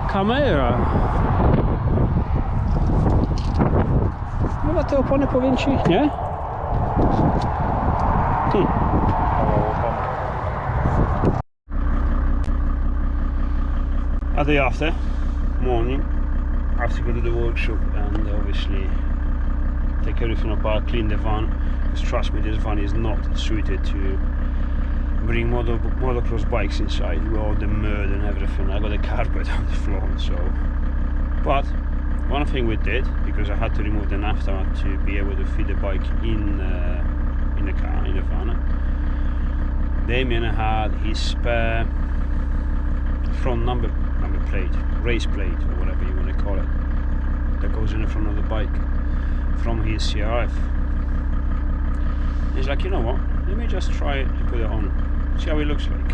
Kamera. Chyba te opony powiem ci, nie? A day after, morning, I have to go to the workshop and obviously take everything apart, clean the van, because trust me, this van is not suited to bring motocross bikes inside with all the mud and everything. I got a carpet on the floor, so. But one thing we did, because I had to remove the naphtha to be able to fit the bike in the car, in the van. Damien had his spare front number plate, race plate, or whatever you want to call it, that goes in the front of the bike from his CRF. He's like, you know what, let me just try it to put it on, see how it looks like.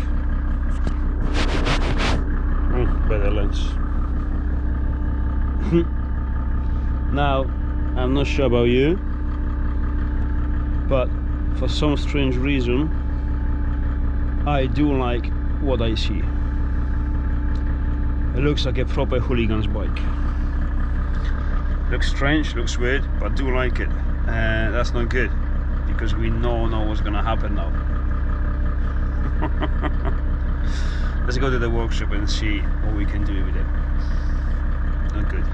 Better lens. Now, I'm not sure about you, but for some strange reason I do like what I see. It looks like a proper hooligan's bike. Looks strange, looks weird, but I do like it. That's not good, because we know what's gonna happen now. Let's go to the workshop and see what we can do with it. Not good.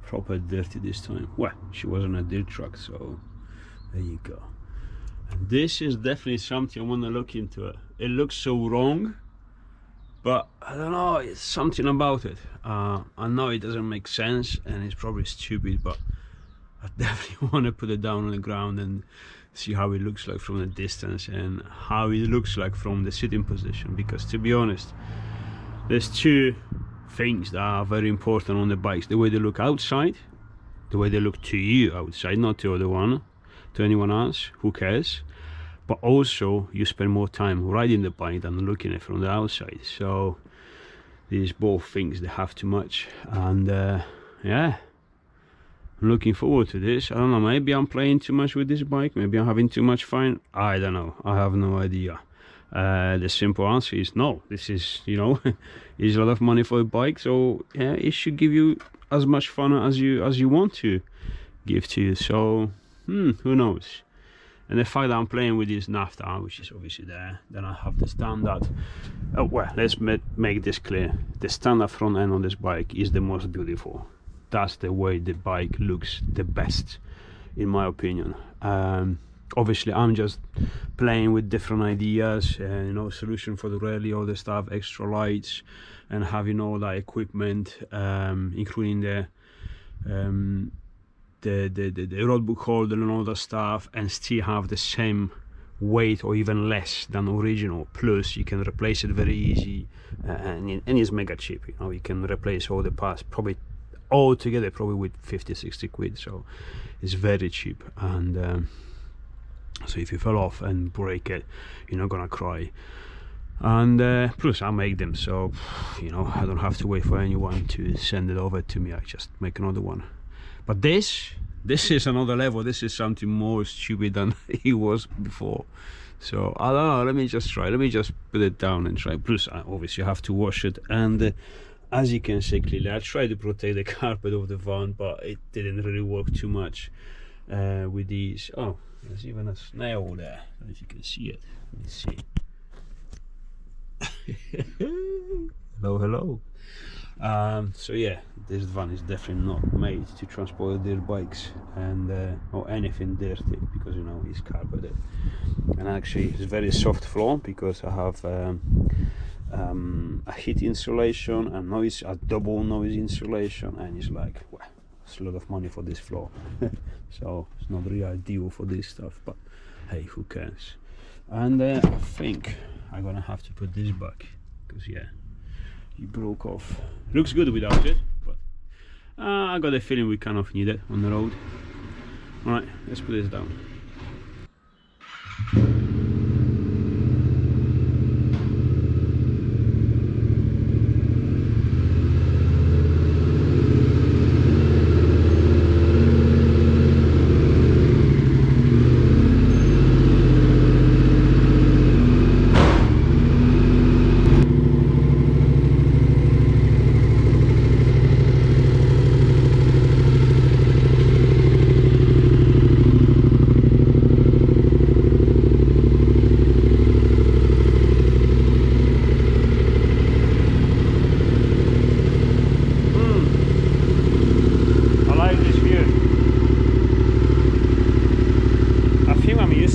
Proper dirty this time. Well, she was on a dirt truck, so there you go. And this is definitely something I want to look into. It looks so wrong, but I don't know, it's something about it. I know it doesn't make sense and it's probably stupid, but I definitely want to put it down on the ground and see how it looks like from the distance and how it looks like from the sitting position. Because to be honest, there's two things that are very important on the bikes: the way they look outside, the way they look to you outside, not to anyone else, who cares, but also you spend more time riding the bike than looking at it from the outside. So these both things, they have too much. And yeah, I'm looking forward to this. I don't know, maybe I'm playing too much with this bike, maybe I'm having too much fun, I don't know, I have no idea. The simple answer is no. This is, you know, is a lot of money for a bike, so yeah, it should give you as much fun as you want to give to you. So who knows. And the fact that I'm playing with this naphtha, which is obviously there, then I have the standard. Oh well, let's make this clear: the standard front end on this bike is the most beautiful. That's the way the bike looks the best, in my opinion. Obviously I'm just playing with different ideas, you know, solution for the rally, all the stuff, extra lights, and having all that equipment, including the road book holder and all that stuff, and still have the same weight or even less than original. Plus you can replace it very easy, and it's mega cheap. You know, you can replace all the parts probably all together probably with 50-60 quid, so it's very cheap. And so if you fell off and break it, you're not gonna cry. And plus I make them, so you know, I don't have to wait for anyone to send it over to me. I just make another one. But this is another level. This is something more stupid than it was before. So I don't know, let me just try, let me just put it down and try. Plus I obviously have to wash it, and as you can see clearly, I tried to protect the carpet of the van, but it didn't really work too much with these. Oh, there's even a snail there. I don't know if you can see it. Let me see. Hello. So yeah, this van is definitely not made to transport dirt bikes and or anything dirty, because you know it's carpeted. And actually it's very soft floor, because I have a heat insulation and a double noise insulation, and it's like, well, it's a lot of money for this floor. So it's not really ideal for this stuff, but hey, who cares. And I think I'm gonna have to put this back, because yeah, it broke off. Looks good without it, but I got a feeling we kind of need it on the road. Alright, let's put this down.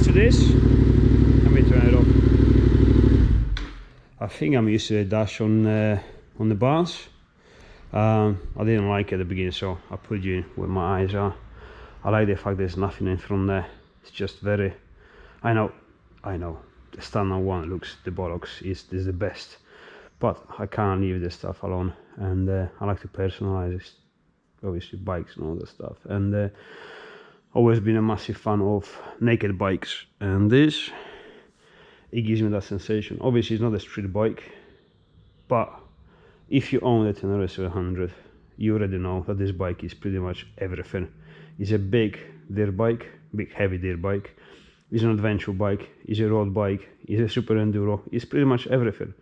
to this. Let me turn it off. I think I'm used to the dash on the bars. I didn't like it at the beginning, so I put you where my eyes are. I like the fact there's nothing in front there. It's just very, I know, the standard one looks, the bollocks is the best, but I can't leave this stuff alone, and I like to personalize it, obviously bikes and all that stuff, and always been a massive fan of naked bikes, and this, it gives me that sensation. Obviously it's not a street bike, but if you own the Tenere 700, you already know that this bike is pretty much everything. It's a big dirt bike, big heavy dirt bike. It's an adventure bike, it's a road bike, it's a super enduro, it's pretty much everything.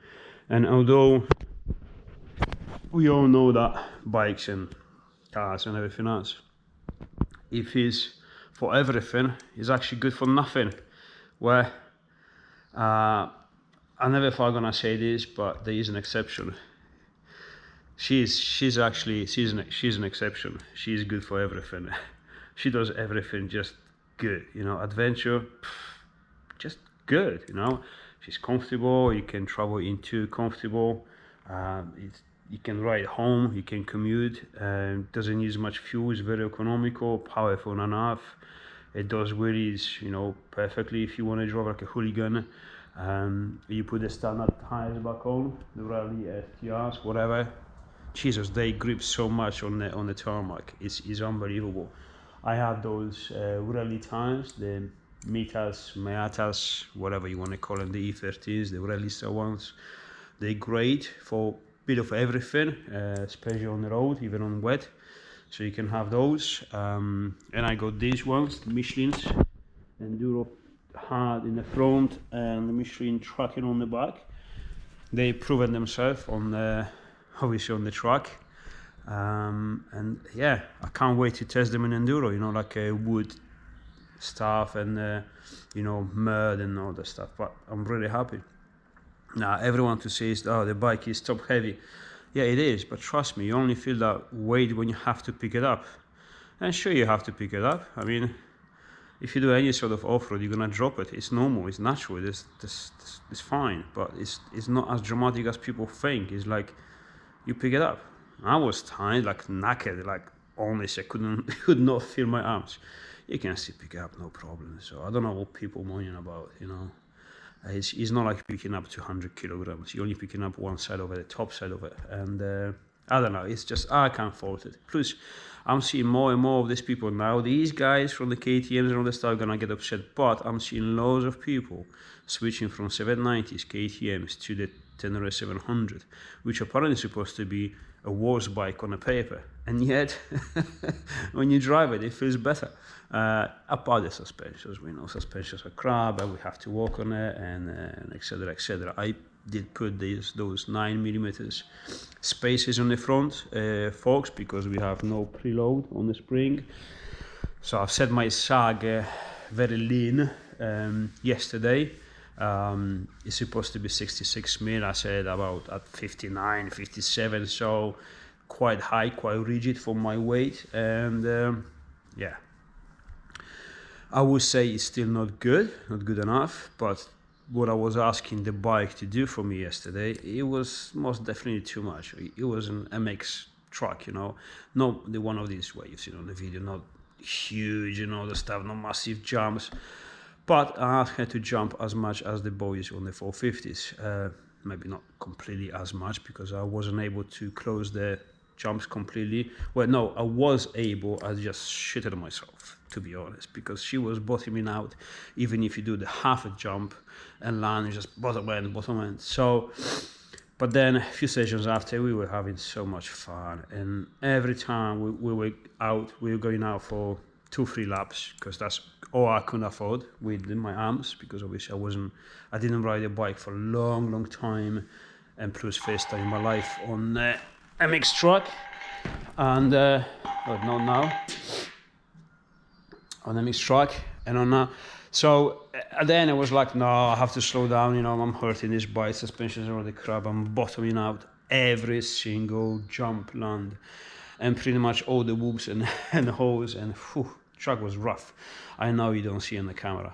And although we all know that bikes and cars and everything else, if it's for everything, it's actually good for nothing. Where I never thought I'm gonna say this, but there is an exception. She's an exception. She's good for everything. She does everything just good, you know. Adventure, just good, you know. She's comfortable. You can travel into comfortable. You can ride home. You can commute. Doesn't use much fuel. It's very economical, powerful enough. It does wheelies, you know, perfectly if you want to drive like a hooligan. You put the standard tires back on, the rally f2rs, whatever. Jesus, they grip so much on the tarmac. It's unbelievable. I have those rally tires, the Meatas, whatever you want to call them, the E13s, the Realista ones. They're great for a bit of everything, especially on the road, even on wet. So you can have those. And I got these ones, the Michelin's Enduro Hard in the front and the Michelin tracking on the back. They've proven themselves on obviously on the track. And yeah, I can't wait to test them in enduro, you know, like wood stuff and you know, mud and all that stuff. But I'm really happy. Now everyone to say is, oh, the bike is top heavy. Yeah, it is, but trust me, you only feel that weight when you have to pick it up. And sure, you have to pick it up. I mean, if you do any sort of off-road, you're gonna drop it. It's normal, it's natural, it's fine, but it's not as dramatic as people think. It's like you pick it up. I was tired, like knackered, like honestly, I could not feel my arms. You can still pick it up, no problem. So I don't know what people moaning about, you know. It's not like picking up 200 kilograms. You're only picking up one side of it, the top side of it, and I don't know. It's just I can't fault it. Plus, I'm seeing more and more of these people now. These guys from the KTMs and all that stuff are gonna get upset, but I'm seeing loads of people switching from 790s KTMs to the Tenere 700, which apparently is supposed to be a worse bike on the paper, and yet when you drive it, it feels better. Apart the suspensions, we know suspensions are crap and we have to work on it, and etc, etc. I did put those 9mm spaces on the front forks because we have no preload on the spring. So I've set my sag very lean yesterday. It's supposed to be 66 mil. I said about at 59, 57, so quite high, quite rigid for my weight, and yeah, I would say it's still not good enough, but what I was asking the bike to do for me yesterday, it was most definitely too much. It was an MX truck, you know, not the one of these where you've seen on the video, not huge and all the stuff, no massive jumps. But I asked her to jump as much as the boys on the 450s. Maybe not completely as much because I wasn't able to close the jumps completely. Well, no, I was able, I just shitted on myself, to be honest, because she was bottoming out, even if you do the half a jump and land, just bottom end. So, but then a few sessions after, we were having so much fun, and every time we were out, we were going out for 2-3 laps, because that's all I could afford with my arms, because obviously I didn't ride a bike for a long time, and plus first time in my life on MX truck, and not now, on MX truck, and on now. So then I was like, no, I have to slow down, you know, I'm hurting this bike, suspensions are all the crap, I'm bottoming out every single jump, land, and pretty much all the whoops and holes, and whew, truck was rough. I know you don't see on the camera.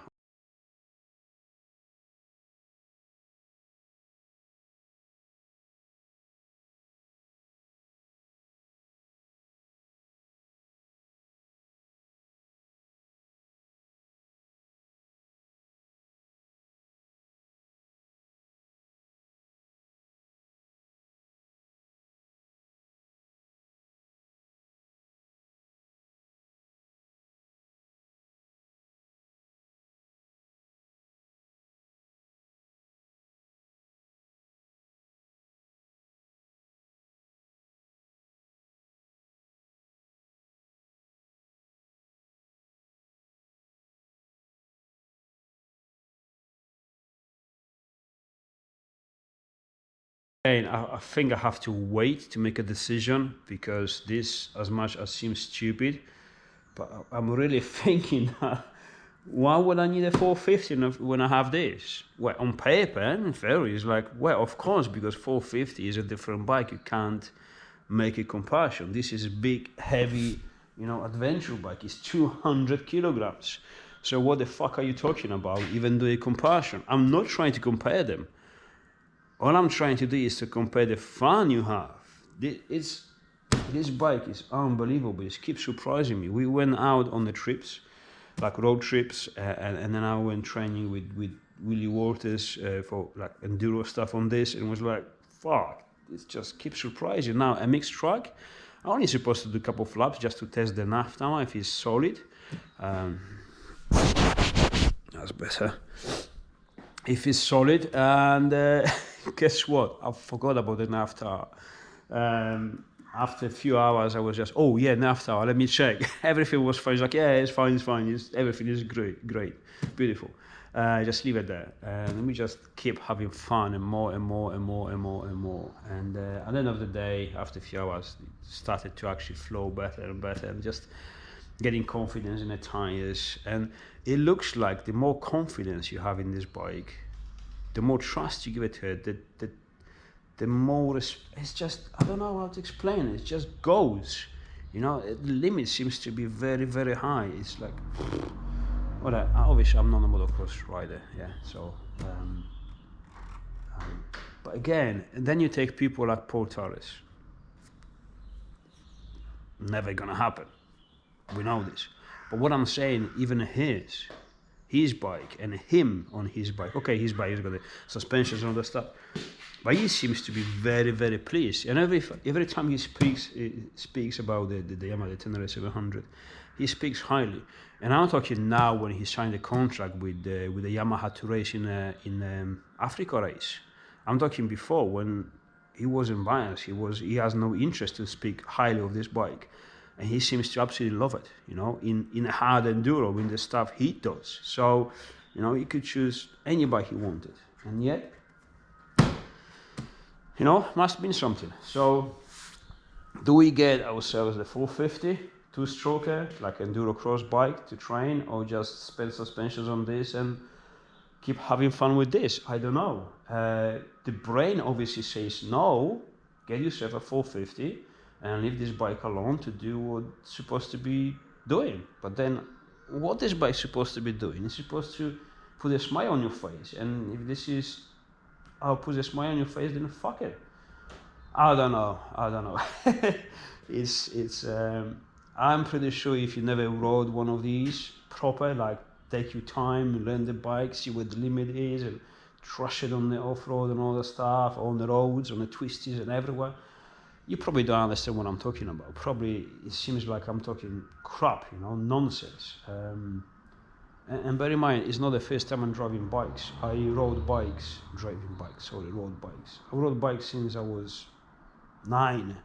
And I think I have to wait to make a decision, because this, as much as seems stupid, but I'm really thinking that why would I need a 450 when I have this? Well, on paper, in theory, it's like, well, of course, because 450 is a different bike. You can't make a comparison. This is a big, heavy, adventure bike. It's 200 kilograms. So what the fuck are you talking about? Even do a comparison. I'm not trying to compare them. All I'm trying to do is to compare the fun you have. This bike is unbelievable. It keeps surprising me. We went out on the trips, like road trips, and then I went training with Willie Waters for like enduro stuff on this, and was like, fuck, it just keeps surprising. Now a mixed truck, I'm only supposed to do a couple of laps just to test the naphtha if it's solid. That's better. If it's solid, and guess what? I forgot about the naphtha. After a few hours, I was just, oh yeah, naphtha, let me check. Everything was fine. It's like, yeah, it's fine, everything is great, beautiful. Just leave it there. And we just keep having fun, and more and more and more and more and more. And at the end of the day, after a few hours, it started to actually flow better and better, and just getting confidence in the tires. And it looks like the more confidence you have in this bike, the more trust you give it to it, the more it's just, I don't know how to explain it. It just goes, the limit seems to be very, very high. It's like, well, obviously I'm not a motocross rider, yeah, so but again, and then you take people like Paul Torres. Never gonna happen, we know this. But what I'm saying, even his bike and him on his bike, okay, his bike has got the suspensions and all that stuff, but he seems to be very, very pleased. And every time he speaks about the Yamaha, the Tenere 700, he speaks highly. And I'm talking now when he signed a contract with the Yamaha to race in Africa race. I'm talking before, when he wasn't biased. He has no interest to speak highly of this bike, and he seems to absolutely love it. In a hard enduro, in the stuff he does. So, he could choose any bike he wanted, and yet, must mean something. So, do we get ourselves the 450 two-stroker, like enduro cross bike to train, or just spend suspensions on this and keep having fun with this? I don't know. The brain obviously says no, get yourself a 450 and leave this bike alone to do what it's supposed to be doing. But then what this bike is supposed to be doing is supposed to put a smile on your face, and if this is how it puts a smile on your face, then fuck it. I don't know. It's I'm pretty sure if you never rode one of these proper, like take your time, learn the bike, see what the limit is, and trash it on the off-road and all the stuff, on the roads, on the twisties and everywhere, you probably don't understand what I'm talking about. Probably it seems like I'm talking crap, nonsense. And bear in mind, it's not the first time I'm driving bikes. I rode bikes. I rode bikes since I was 9.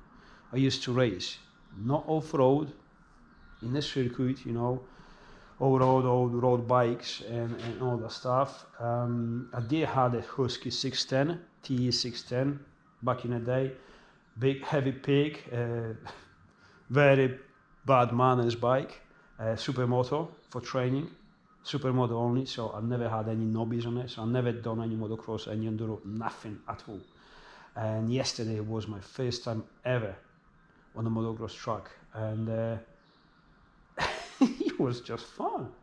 I used to race, not off-road, in the circuit, road bikes and all that stuff. I did have a Husky 610, TE 610 back in the day. Big heavy pig, very bad manners bike, supermoto for training, supermoto only, so I never had any nobbies on it, so I never done any motocross, any enduro, nothing at all. And yesterday was my first time ever on a motocross track, and it was just fun.